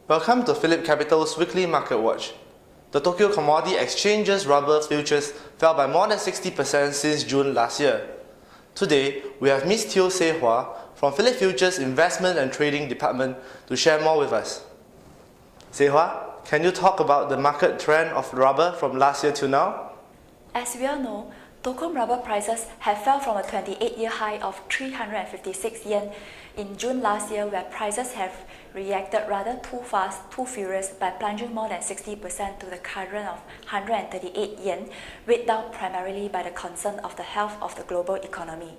Welcome to PhillipCapital's weekly market watch. The Tokyo Commodity Exchange's rubber futures fell by more than 60% since June last year. Today, we have Ms. Teo Se-Hua from Phillip Futures Investment and Trading Department to share more with us. Se-Hua, can you talk about the market trend of rubber from last year to now? As we all know, Tokyo rubber prices have fell from a 28-year high of 356 yen in June last year, where prices have reacted rather too fast, too furious, by plunging more than 60% to the current of 138 yen, weighed down primarily by the concern of the health of the global economy.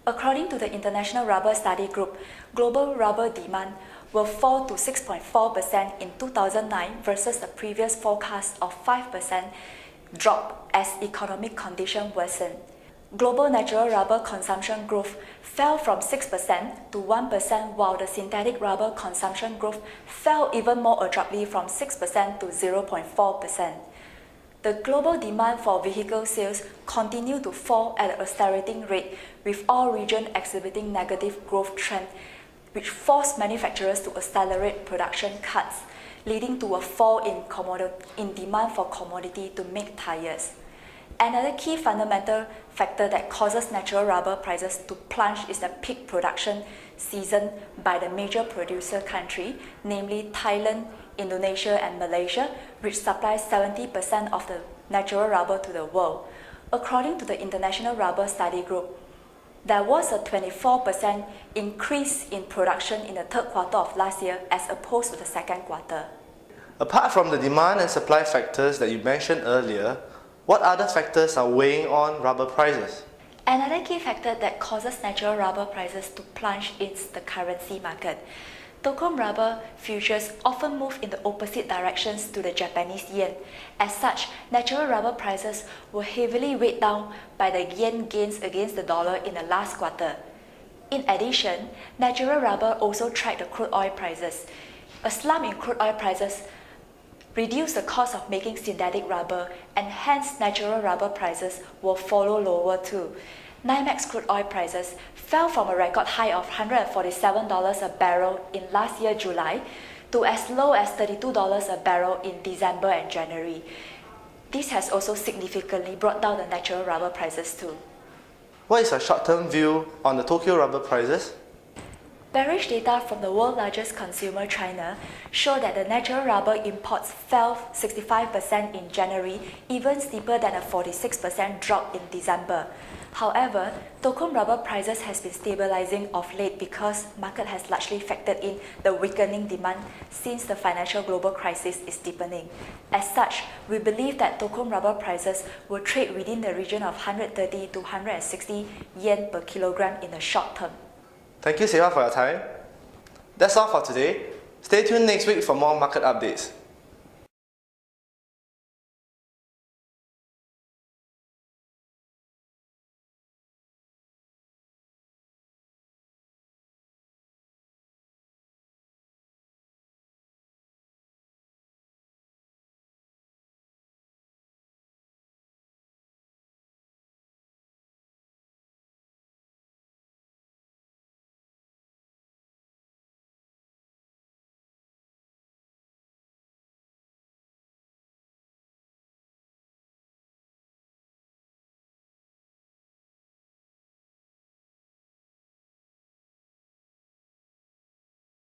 According to the International Rubber Study Group, global rubber demand will fall to 6.4% in 2009 versus the previous forecast of 5% drop as economic conditions worsen. Global natural rubber consumption growth fell from 6% to 1%, while the synthetic rubber consumption growth fell even more abruptly from 6% to 0.4%. The global demand for vehicle sales continued to fall at an accelerating rate, with all regions exhibiting negative growth trend, which forced manufacturers to accelerate production cuts, leading to a fall in demand for commodity to make tires. Another key fundamental factor that causes natural rubber prices to plunge is the peak production season by the major producer country, namely Thailand, Indonesia and Malaysia, which supply 70% of the natural rubber to the world. According to the International Rubber Study Group, there was a 24% increase in production in the third quarter of last year as opposed to the second quarter. Apart from the demand and supply factors that you mentioned earlier, what other factors are weighing on rubber prices? Another key factor that causes natural rubber prices to plunge is the currency market. Tokyo rubber futures often move in the opposite directions to the Japanese yen. As such, natural rubber prices were heavily weighed down by the yen gains against the dollar in the last quarter. In addition, natural rubber also tracked the crude oil prices. A slump in crude oil prices reduced the cost of making synthetic rubber, and hence natural rubber prices will follow lower too. NYMEX crude oil prices fell from a record high of $147 a barrel in last year July to as low as $32 a barrel in December and January. This has also significantly brought down the natural rubber prices too. What is a short-term view on the Tokyo rubber prices? Bearish data from the world's largest consumer, China, show that the natural rubber imports fell 65% in January, even steeper than a 46% drop in December. However, Tokyo rubber prices has been stabilizing of late because market has largely factored in the weakening demand since the financial global crisis is deepening. As such, we believe that Tokyo rubber prices will trade within the region of 130 to 160 yen per kilogram in the short term. Thank you, Se-Hua, for your time. That's all for today. Stay tuned next week for more market updates.